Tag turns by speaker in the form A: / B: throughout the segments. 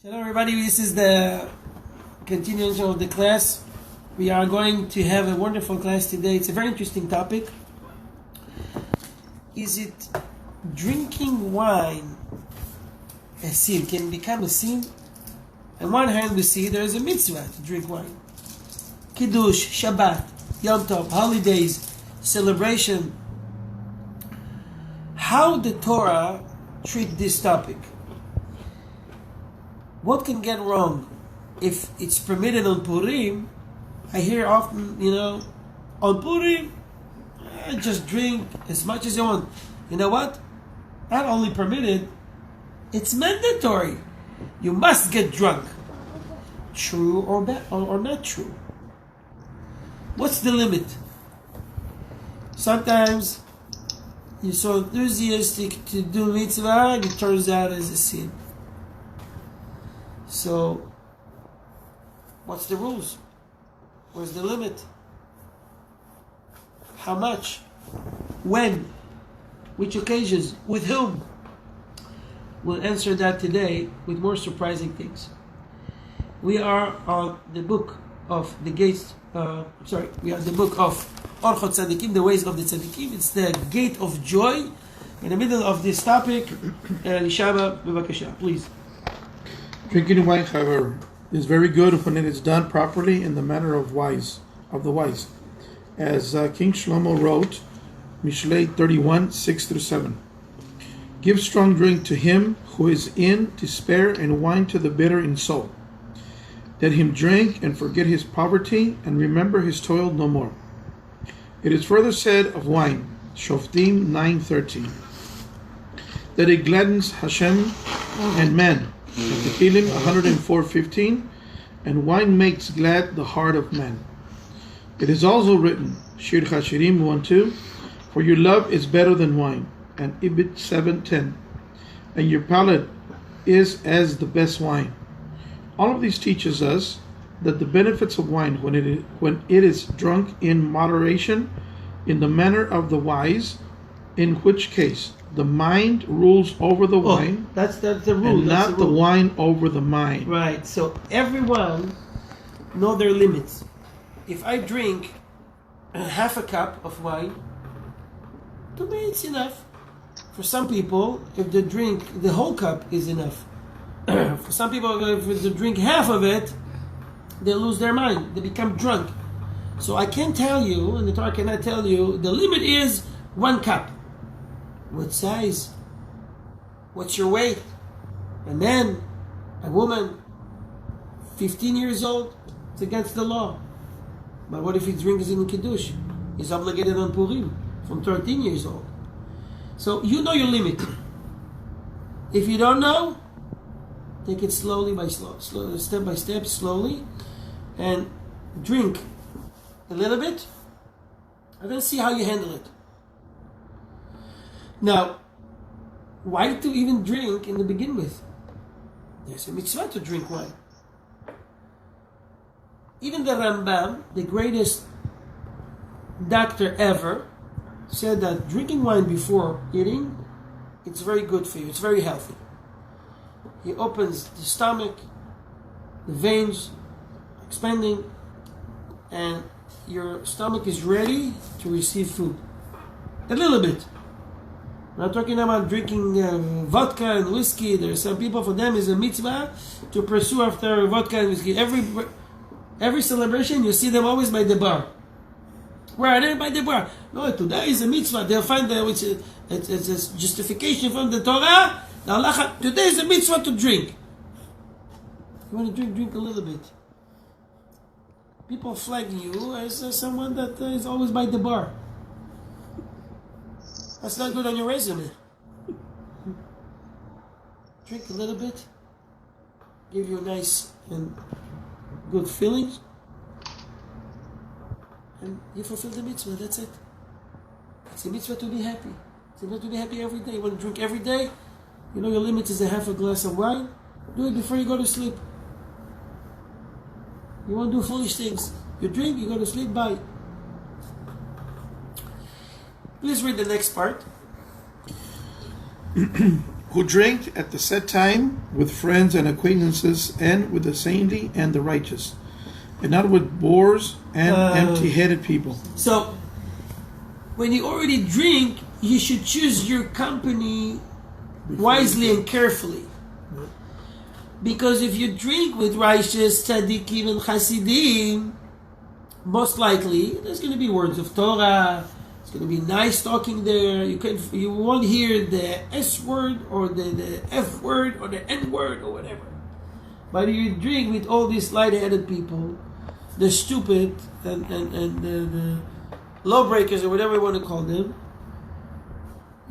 A: Hello everybody, this is the continuation of the class. We are going to have a wonderful class today. It's a very interesting topic. Is it drinking wine a sin? Can it become a sin? On one hand we see there is a mitzvah to drink wine. Kiddush, Shabbat, Yom Tov, holidays, celebration. How the Torah treat this topic? What can get wrong? If it's permitted on Purim, I hear often, on Purim, just drink as much as you want. You know what? Not only permitted, it's mandatory. You must get drunk. True or not true? What's the limit? Sometimes you're so enthusiastic to do mitzvah, and it turns out as a sin. So, what's the rules? Where's the limit? How much? When? Which occasions? With whom? We'll answer that today with more surprising things. We are on the book of the gates. We are on the book of Orchot Tzadikim, the ways of the Tzadikim. It's the gate of joy. In the middle of this topic, Lishama, bevakasha, please.
B: Drinking wine, however, is very good when it is done properly in the manner of the wise. As King Shlomo wrote, Mishlei 31, 6-7. Give strong drink to him who is in despair, and wine to the bitter in soul. Let him drink and forget his poverty, and remember his toil no more. It is further said of wine, Shoftim 9:13, that it gladdens Hashem and man. Tehillim 104:15, and wine makes glad the heart of man. It is also written, Shir Hashirim 1:2, for your love is better than wine, and Ibid 7:10, and your palate is as the best wine. All of these teaches us that the benefits of wine, when it is drunk in moderation, in the manner of the wise, in which case the mind rules over the wine.
A: That's the rule.
B: And not the wine over the mind.
A: Right. So everyone know their limits. If I drink half a cup of wine, to me it's enough. For some people, if they drink the whole cup is enough. For some people, if they drink half of it, they lose their mind. They become drunk. So I can't tell you, and the Torah cannot tell you, the limit is 1 cup. What size? What's your weight? A man, a woman, 15 years old, it's against the law. But what if he drinks in Kiddush? He's obligated on Purim from 13 years old. So you know your limit. If you don't know, take it slowly step by step, slowly, and drink a little bit, and then see how you handle it. Now, why to even drink in the begin with? There's a mitzvah to drink wine. Even the Rambam, the greatest doctor ever, said that drinking wine before eating, it's very good for you. It's very healthy. He opens the stomach, the veins expanding, and your stomach is ready to receive food. A little bit. I'm not talking about drinking vodka and whiskey. There are some people, for them, is a mitzvah to pursue after vodka and whiskey. Every celebration, you see them always by the bar. Where are they? By the bar. No, today is a mitzvah. They'll find that it's a justification from the Torah. The halacha, today is a mitzvah to drink. You want to drink a little bit. People flag you as someone that is always by the bar. That's not good on your resume. Drink a little bit. Give you a nice and good feelings. And you fulfill the mitzvah, that's it. It's a mitzvah to be happy. It's a mitzvah to be happy every day. You want to drink every day? You know your limit is a half a glass of wine? Do it before you go to sleep. You won't do foolish things. You drink, you go to sleep, bye. Please read the next part.
B: who drink at the set time with friends and acquaintances, and with the saintly and the righteous, and not with boors and empty-headed people.
A: So, when you already drink, you should choose your company wisely and carefully. Because if you drink with righteous tzaddikim and chassidim, most likely there's going to be words of Torah. It's going to be nice talking there. You won't hear the S word or the F word or the N word or whatever. But if you drink with all these light-headed people, the stupid and the lawbreakers or whatever you want to call them,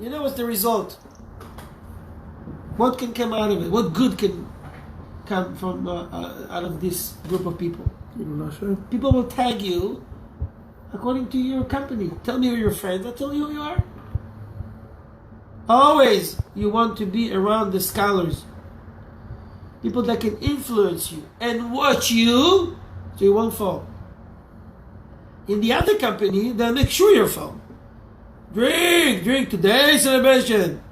A: you know what's the result? What can come out of it? What good can come from out of this group of people?
B: I'm not sure.
A: People will tag you according to your company. Tell me who your friends. I'll tell you who you are. Always you want to be around the scholars, people that can influence you and watch you so you won't fall. In the other company, they'll make sure you'll fall. Drink today's celebration.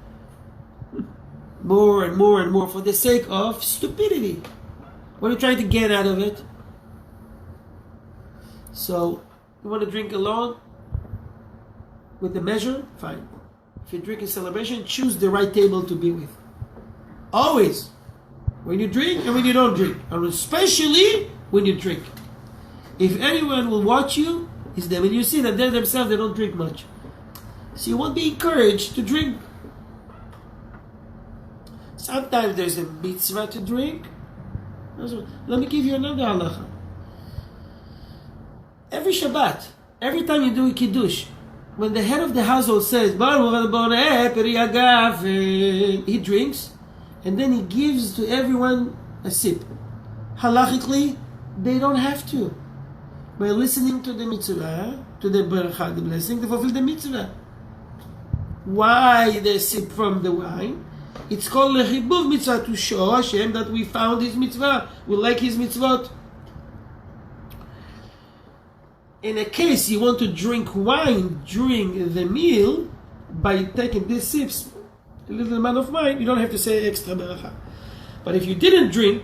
A: More and more and more for the sake of stupidity. What are you trying to get out of it? So, you want to drink alone with the measure? Fine. If you drink in celebration, choose the right table to be with. Always. When you drink and when you don't drink. And especially when you drink. If anyone will watch you, it's them. And you see that they themselves, they don't drink much. So you won't be encouraged to drink. Sometimes there's a mitzvah to drink. Let me give you another halacha. Every Shabbat, every time you do a kiddush, when the head of the household says, he drinks, and then he gives to everyone a sip. Halachically, they don't have to. By listening to the mitzvah, to the barakah, the blessing, they fulfill the mitzvah. Why they sip from the wine? It's called lechibuv mitzvah, to show Hashem that we found His mitzvah, we like His mitzvot. In a case you want to drink wine during the meal, by taking these sips, a little amount of wine, you don't have to say extra beracha. But if you didn't drink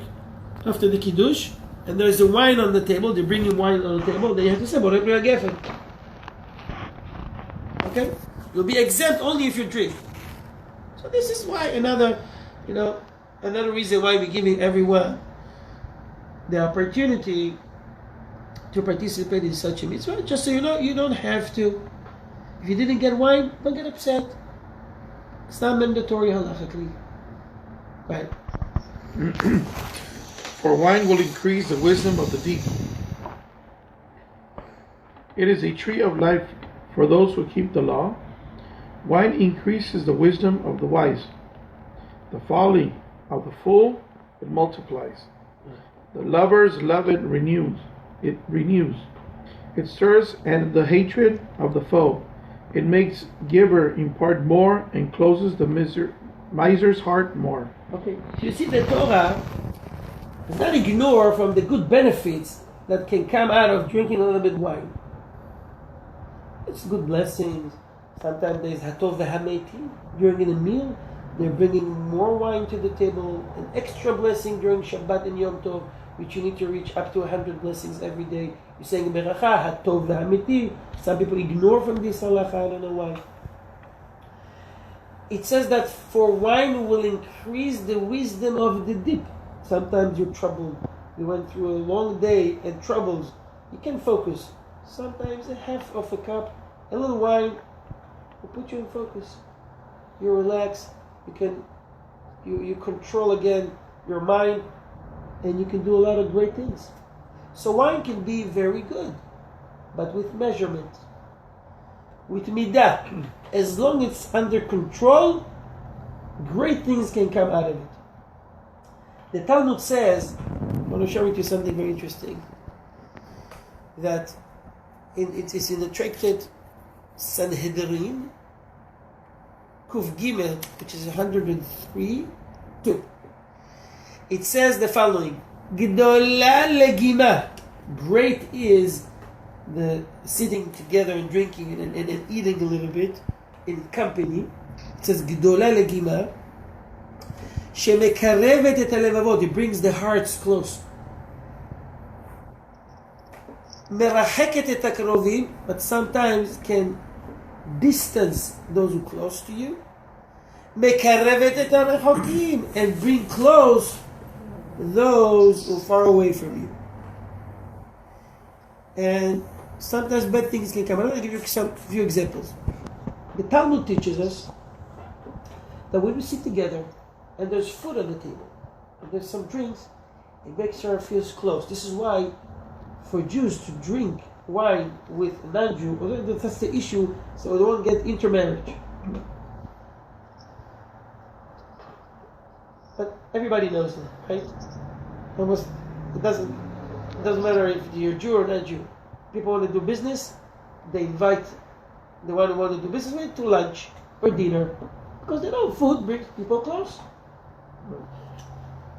A: after the kiddush, and there's a wine on the table, they bring you wine on the table, then you have to say borek gefen. Okay? You'll be exempt only if you drink. So this is why another reason why we're giving everyone the opportunity to participate in such a mitzvah, just so you know, you don't have to. If you didn't get wine, don't get upset. It's not mandatory halachically. Right.
B: For wine will increase the wisdom of the deep. It is a tree of life for those who keep the law. Wine increases the wisdom of the wise. The folly of the fool, it multiplies. The lovers love it renews. It renews. It stirs and the hatred of the foe. It makes giver impart more and closes the miser's heart more.
A: Okay. You see, the Torah does not ignore from the good benefits that can come out of drinking a little bit of wine. It's good blessings. Sometimes there's hatov v'hameti during the meal. They're bringing more wine to the table. An extra blessing during Shabbat and Yom Tov, which you need to reach up to 100 blessings every day. You're saying beracha, hatov v'hameti. Some people ignore from this halacha, I don't know why. It says that for wine will increase the wisdom of the deep. Sometimes you're troubled. You went through a long day and troubles. You can focus. Sometimes a half of a cup, a little wine, will put you in focus. You relax. You control again your mind, and you can do a lot of great things. So wine can be very good, but with measurement, with midah. As long as it's under control, great things can come out of it. The Talmud says, I want to share with you something very interesting, that it's in the tractate Sanhedrin, Kuf Gimel, which is 103, 2. It says the following: Gdola legima. Great is the sitting together and drinking and eating a little bit in company. It says Gdola legima. שמקרבת את הלבבות, it brings the hearts close. מרחקת את הקרובים, but sometimes can distance those who close to you. מקרבת את הרחוקים, and bring close those who are far away from you. And sometimes bad things can come. I'm going to give you some few examples. The Talmud teaches us that when we sit together and there's food on the table and there's some drinks, it makes our feels close. This is why for Jews to drink wine with a non-Jew, that's the issue, so they won't get intermarriage. But everybody knows that, right? Almost it doesn't matter if you're Jew or not Jew. People want to do business, they invite the one who want to do business with to lunch or dinner, because they know food brings people close.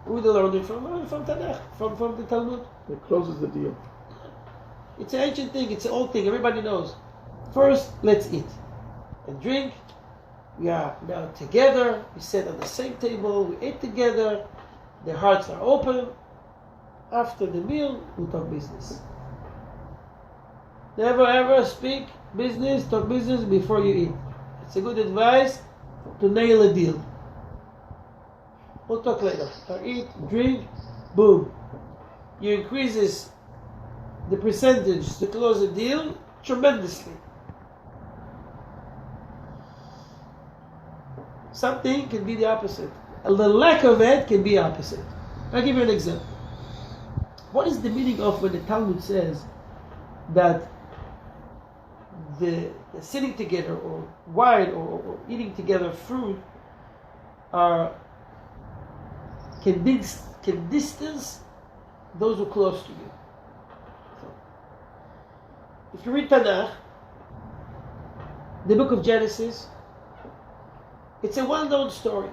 A: We learned it from Tanakh, from the Talmud.
B: It closes the deal.
A: It's an ancient thing, it's an old thing, everybody knows. First, let's eat and drink. We are now together, we sat on the same table, we ate together, the hearts are open. After the meal, we talk business. Never ever speak business, talk business before you eat. It's a good advice to nail a deal. We'll talk later. Eat, drink, boom. You increases the percentage to close a deal tremendously. Something can be the opposite. The lack of it can be opposite. I'll give you an example. What is the meaning of when the Talmud says that the sitting together or wine or eating together fruit can distance those who are close to you? So, if you read Tanakh, the book of Genesis, it's a well-known story.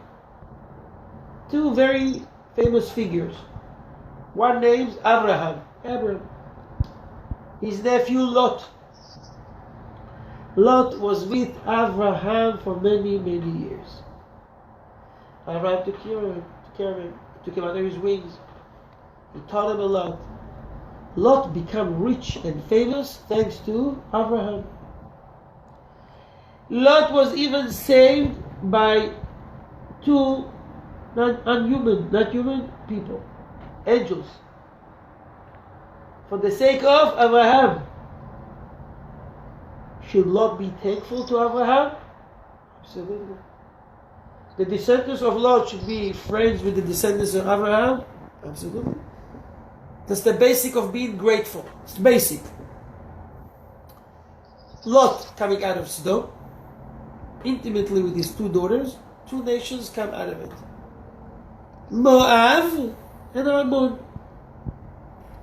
A: Two very famous figures. One named Abraham. His nephew Lot. Lot was with Abraham for many, many years. Abraham took care of him, took him under his wings. He taught him a lot. Lot became rich and famous thanks to Abraham. Lot was even saved by two not human people, angels, for the sake of Abraham. Should Lot be thankful to Abraham? Absolutely. The descendants of Lot should be friends with the descendants of Abraham? Absolutely. That's the basic of being grateful. It's basic. Lot coming out of Sodom, intimately with his two daughters, two nations come out of it. Moab and Ammon.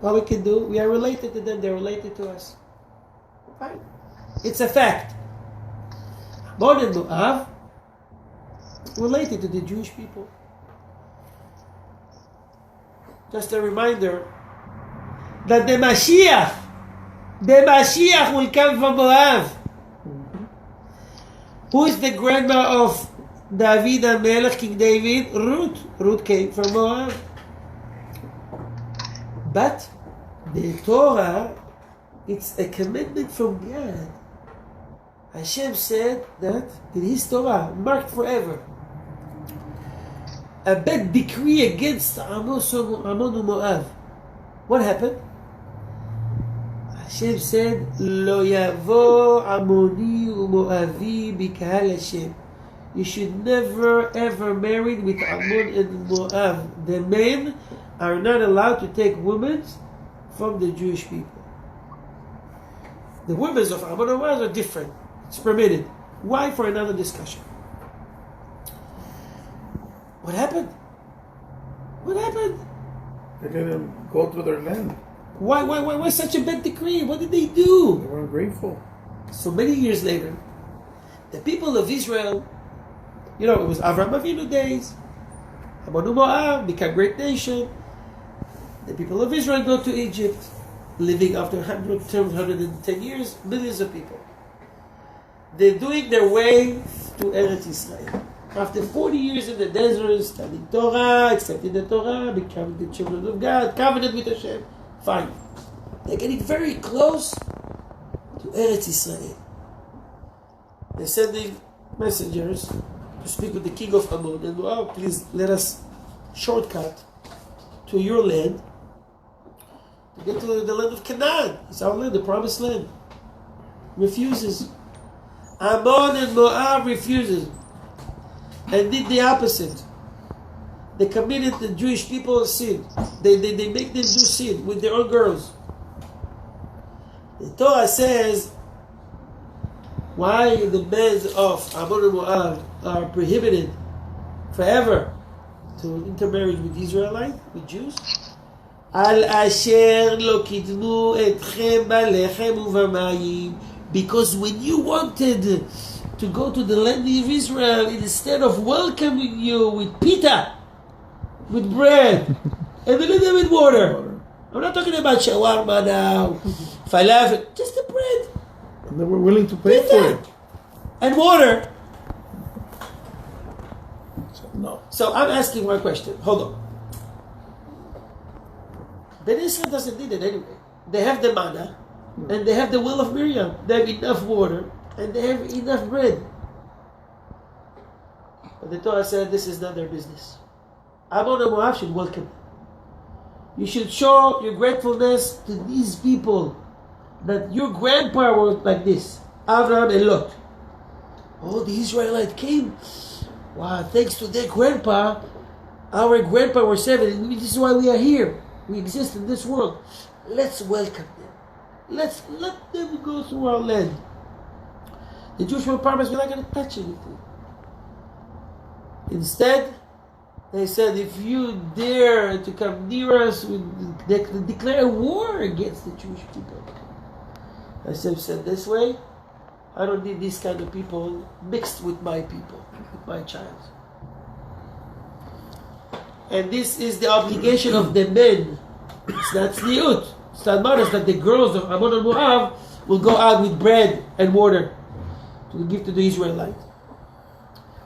A: What we can do, we are related to them, they're related to us. Fine. It's a fact. Ammon and Moab related to the Jewish people. Just a reminder that the Mashiach will come from Moab. Who is the grandma of David HaMelech, King David? Ruth. Ruth came from Moab. But the Torah, it's a commandment from God. Hashem said that in His Torah, marked forever, a bad decree against Ammon and Moab. What happened? Hashem said, Lo yavo Ammoni u'Moavi b'kahal Hashem. You should never ever marry with Ammon and Moab. The men are not allowed to take women from the Jewish people. The women of Ammon and Moab are different. It's permitted. Why? For another discussion. What happened? What happened?
B: They didn't go to their land.
A: Why such a bad decree? What did they do?
B: They were ungrateful.
A: So many years later, the people of Israel, it was Avraham Avinu days. Ammon and Moab became a great nation. The people of Israel go to Egypt, living after 110 years, millions of people. They're doing their way to Eretz Israel. After 40 years in the desert, studying Torah, accepting the Torah, becoming the children of God, covenant with Hashem, fine. They're getting very close to Eretz Israel. They're sending messengers to speak with the king of Ammon, and please let us shortcut to your land to get to the land of Canaan. It's our land, the promised land. Refuses. Ammon and Moab refuses and did the opposite. They committed the Jewish people sin. They make them do sin with their own girls. The Torah says why the men of Ammon and Moab are prohibited forever to intermarry with Israelites, with Jews. Al asher lo kitnu etchem balechem uvamayim. Because when you wanted to go to the land of Israel, instead of welcoming you with pita, with bread, and a little bit water. I'm not talking about shawarma now, falafel, just the bread.
B: And they were willing to pay for it.
A: And water.
B: No.
A: So I'm asking one question. Hold on. Ben Israel doesn't need it anyway. They have the manna, and they have the will of Miriam. They have enough water, and they have enough bread. But the Torah said this is not their business. Ammon and Moab should welcome them. You should show your gratefulness to these people that your grandpa was like this. Abraham and Lot. Oh, the Israelite came. Wow, thanks to their grandpa, our grandpa was saved. This is why we are here. We exist in this world. Let's welcome them. Let's let them go through our land. The Jewish people promised we're not going to touch anything. Instead, they said, if you dare to come near us, we declare war against the Jewish people. Hashem said this way, I don't need these kind of people mixed with my people, with my child. And this is the obligation of the men. It's not tzniut. It's not modest that the girls of Ammon and Moab will go out with bread and water to give to the Israelites.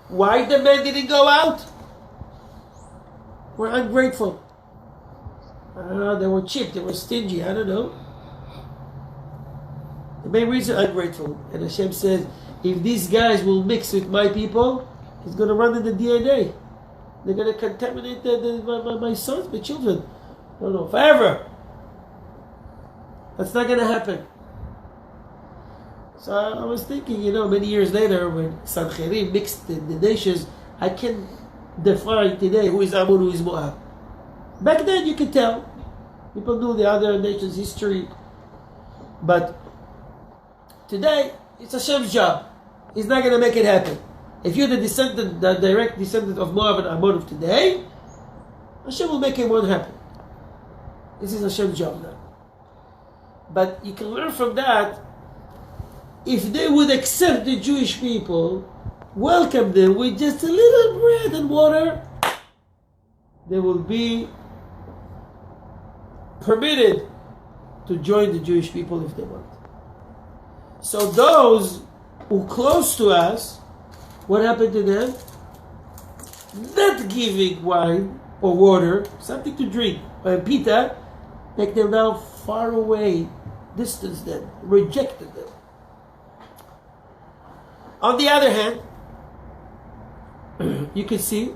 A: Why the men didn't go out? Were ungrateful. They were cheap, they were stingy, I don't know. The main reason, ungrateful. And Hashem says, if these guys will mix with my people, it's going to run in the DNA. They're going to contaminate my sons, my children. I don't know, forever. That's not going to happen. So I was thinking, many years later, when Sancherim mixed the nations, I can define today who is Ammon, who is Moab. Back then, you could tell. People knew the other nations' history. But today, it's Hashem's job. He's not going to make it happen. If you're the direct descendant of Moab and Ammon of today, Hashem will make it one happen. This is Hashem's job now. But you can learn from that, if they would accept the Jewish people, welcome them with just a little bread and water, they will be permitted to join the Jewish people if they want. So those who close to us, what happened to them? Not giving wine or water, something to drink, or pita, make them now far away, distance them, rejected them. On the other hand, you can see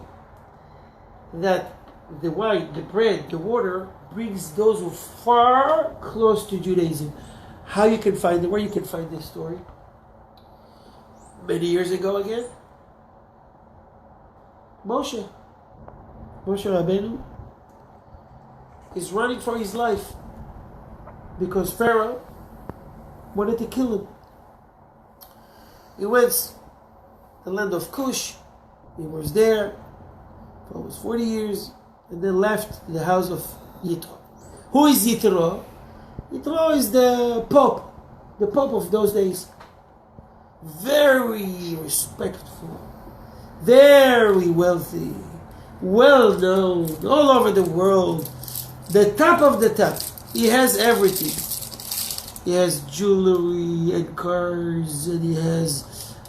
A: that the wine, the bread, the water brings those who are far close to Judaism. How you can find it, where you can find this story? Many years ago again, Moshe Rabbeinu is running for his life because Pharaoh wanted to kill him. He went to the land of Cush. He was there for almost 40 years and then left the house of Yitro. Who is Yitro? Yitro is the Pope of those days. Very respectful, very wealthy, well known all over the world. The top of the top. He has everything. He has jewelry and cars, and he has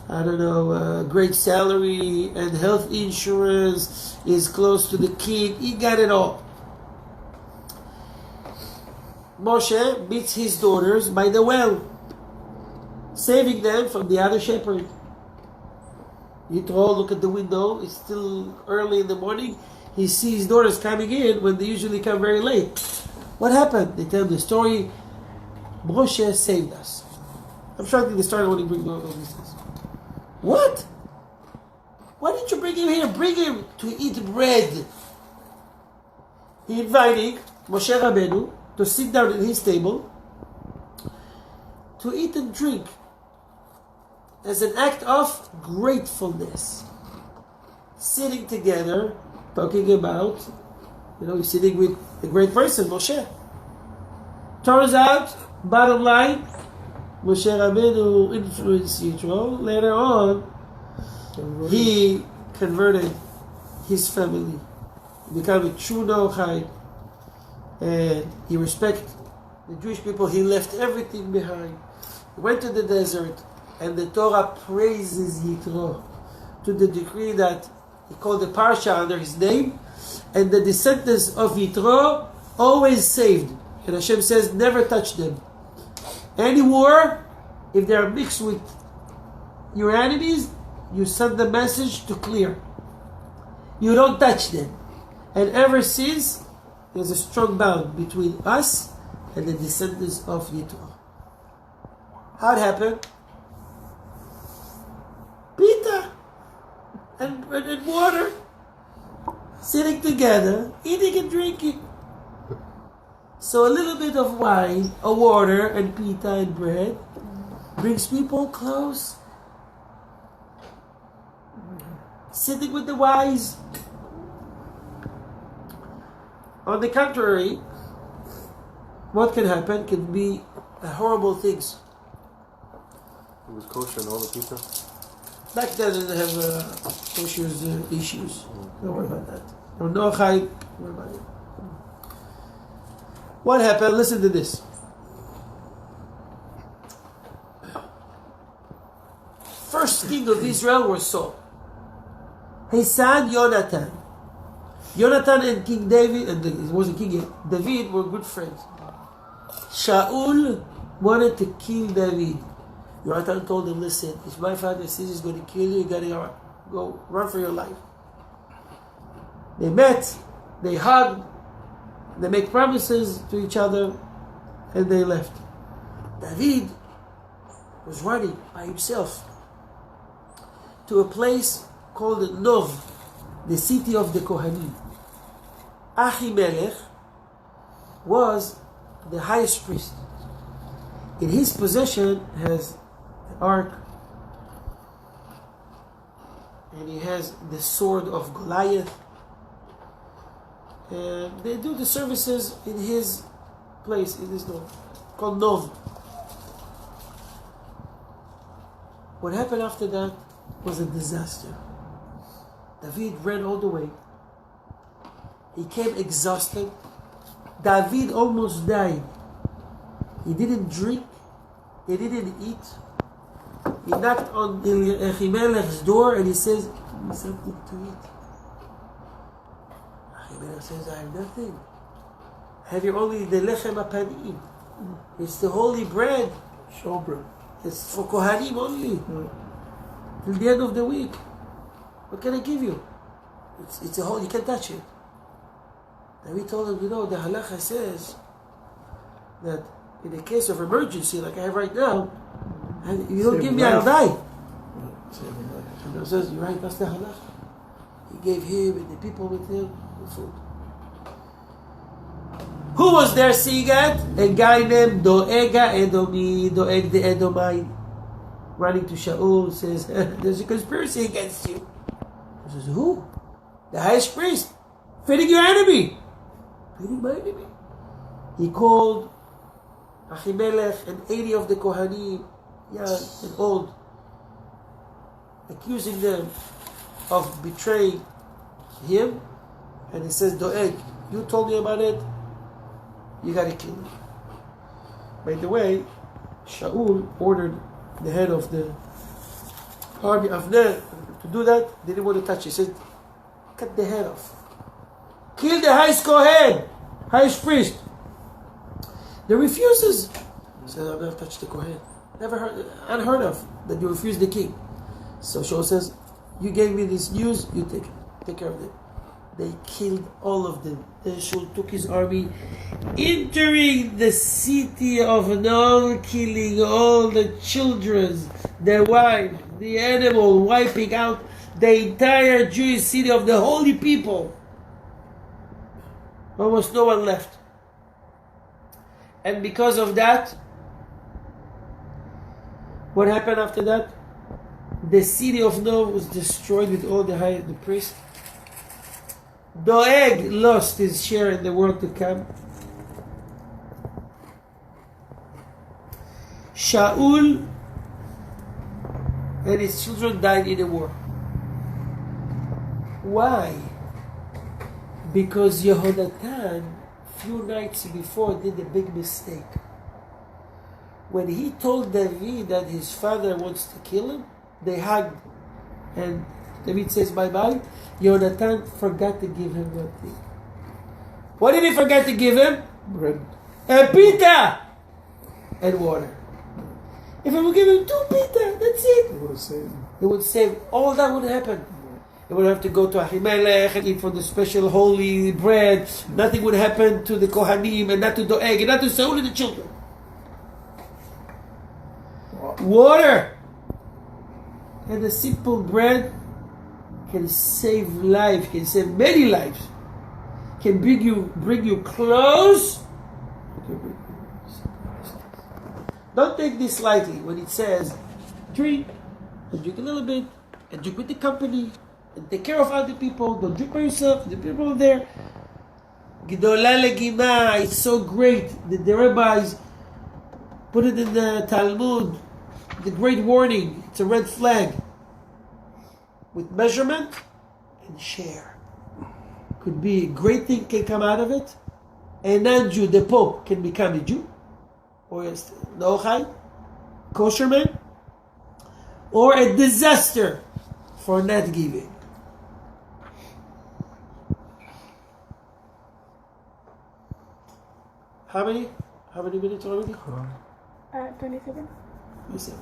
A: I don't know, great salary and health insurance, is close to the king. He got it all. Moshe meets his daughters by the well, saving them from the other shepherd. Yitro, look at the window. It's still early in the morning. He sees daughters coming in when they usually come very late. What happened? They tell him the story. Moshe saved us. I'm sure they started when he brings all these things. What? Why didn't you bring him here? Bring him to eat bread. He invited Moshe Rabbeinu to sit down at his table to eat and drink as an act of gratefulness. Sitting together, talking about, you're sitting with a great person, Moshe. Turns out, bottom line, Moshe Rabbeinu influenced Yitro. Later on, he converted his family. He became a true Noachide. And he respected the Jewish people. He left everything behind. He went to the desert, and the Torah praises Yitro to the degree that he called the parsha under his name, and the descendants of Yitro always saved. And Hashem says, never touch them. Any war, if they are mixed with your enemies, you send the message to clear. You don't touch them. And ever since, there's a strong bond between us and the descendants of Yitro. How it happened? Pita and water, sitting together, eating and drinking. So a little bit of wine, a water, and pita and bread brings people close. Sitting with the wise. On the contrary, what can happen can be horrible things.
C: It was kosher and all the pizza?
A: Back then they didn't have kosher issues. Don't worry about that. No chai. Don't worry about it. What happened? Listen to this. First king of Israel was Saul. His son Jonathan. Jonathan and King David, and it wasn't king yet, David were good friends. Shaul wanted to kill David. Jonathan told him, listen, if my father says he's going to kill you, you got to go run for your life. They met, they hugged, they make promises to each other, and they left. David was running by himself to a place called Nov, the city of the Kohanim. Ahimelech was the highest priest. In his possession has the ark, and he has the sword of Goliath, and they do the services in his place, in his Nov, called Nov. What happened after that was a disaster. David ran all the way. He came exhausted. David almost died. He didn't drink. He didn't eat. He knocked on Ahimelech's door and he says, give me something to eat. Ahimelech says, I have nothing. I have here only the lechem apanim. It's the holy bread.
B: Showbread.
A: It's for Kohanim only. Till the end of the week. What can I give you? It's a whole, you can't touch it. David told him, the halacha says that in a case of emergency, like I have right now, and you don't give me, I'll die. And he says, you're right, that's the halacha. He gave him and the people with him the food. Who was there seeing it? A guy named Doega Edomi, Doeg the Edomite, running to Shaul, says, there's a conspiracy against you. He says, who? The highest priest. Feeding your enemy. Feeding my enemy. He called Ahimelech and 80 of the Kohanim, young and old, accusing them of betraying him. And he says, Doeg, you told me about it, you gotta kill him. By the way, Shaul ordered the head of the Rabbi Avner, to do that, they didn't want to touch. He said, cut the head off. Kill the highest Kohen, highest priest. They refuses. He said, I've never touched the Kohen. Never heard, unheard of, that you refuse the king. So Shaul says, you gave me this news, you take care of it. They killed all of them. Then Shaul took his army, entering the city of Non, killing all the children, their wives, the animal, wiping out the entire Jewish city of the holy people. Almost no one left. And because of that, what happened after that? The city of Nov was destroyed with all the priests. Doeg lost his share in the world to come. Shaul and his children died in the war. Why? Because Yehonatan, few nights before, did a big mistake. When he told David that his father wants to kill him, they hugged. And David says bye-bye. Yonatan forgot to give him one thing. What did he forget to give him?
B: Bread.
A: A pita! And water. If I would give him 2 pita, that's it.
B: It would have saved him.
A: It would save. All that would happen. He would have to go to Ahimelech and eat from the special holy bread. Nothing would happen to the Kohanim and not to Doeg and not to Saul and the children. Water and a simple bread can save life, can save many lives, can bring you close. Don't take this lightly when it says drink, and drink a little bit, and drink with the company, and take care of other people. Don't drink by yourself. The people there. Gedola legima. It's so great that the rabbis put it in the Talmud. The great warning. It's a red flag. With measurement and share. Could be a great thing can come out of it. A non-Jew, the Pope, can become a Jew. Or a Noachai, kosher man. Or a disaster for not giving. How many minutes already?
D: 20 seconds.
A: Listen.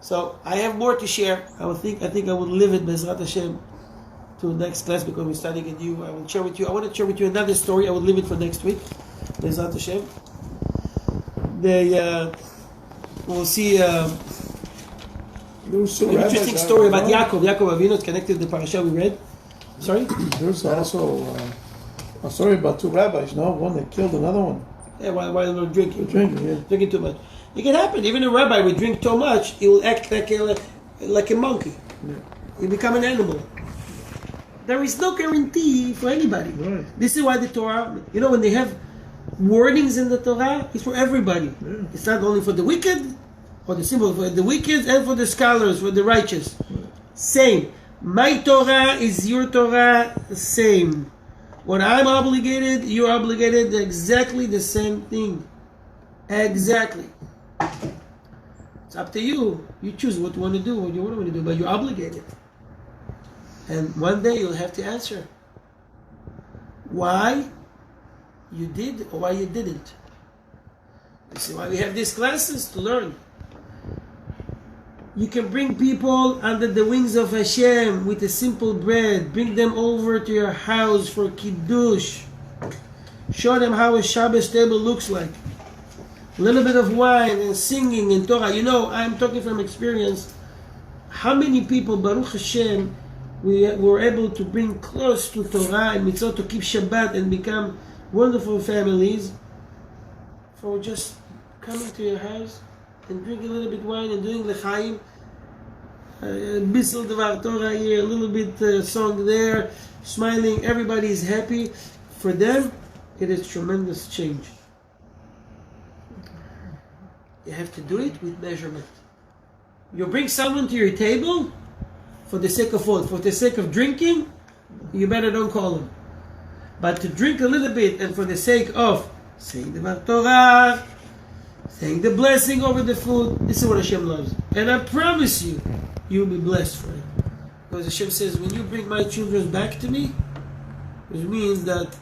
A: So I have more to share. I think I will leave it Bezrat Hashem to next class because we're studying a new. I will share with you. I want to share with you another story. I will leave it for next week. Bezrat Hashem. We'll see.
B: There was some
A: An interesting story about Yaakov. Yaakov Avinu connected to the parasha we read. Sorry.
B: There's also a story about 2 rabbis. No, one that killed another one.
A: Yeah, while they're drinking.
B: Drinking
A: Too much. It can happen. Even a rabbi will drink too much. He will act like a monkey.
B: Yeah.
A: He'll become an animal. There is no guarantee for anybody.
B: Right.
A: This is why the Torah, when they have warnings in the Torah, it's for everybody.
B: Yeah.
A: It's not only for the wicked, or the simple, for the wicked and for the scholars, for the righteous.
B: Right.
A: Same. My Torah is your Torah, same. When I'm obligated, you're obligated, exactly the same thing. Exactly. It's up to you. You choose what you want to do, what you want to do, but you're obligated. And one day you'll have to answer why you did or why you didn't. This is why we have these classes, to learn. You can bring people under the wings of Hashem with a simple bread. Bring them over to your house for Kiddush. Show them how a Shabbos table looks like. A little bit of wine and singing and Torah. I'm talking from experience. How many people, Baruch Hashem, we were able to bring close to Torah and mitzvot, to keep Shabbat and become wonderful families for just coming to your house and drinking a little bit wine and doing l'chaim, a bissel devar Torah here, a little bit song there, smiling. Everybody is happy. For them, it is tremendous change. You have to do it with measurement. You bring someone to your table for the sake of what? For the sake of drinking, you better don't call them. But to drink a little bit and for the sake of saying the Torah, saying the blessing over the food, this is what Hashem loves. And I promise you, you'll be blessed for it. Because Hashem says, when you bring my children back to me, it means that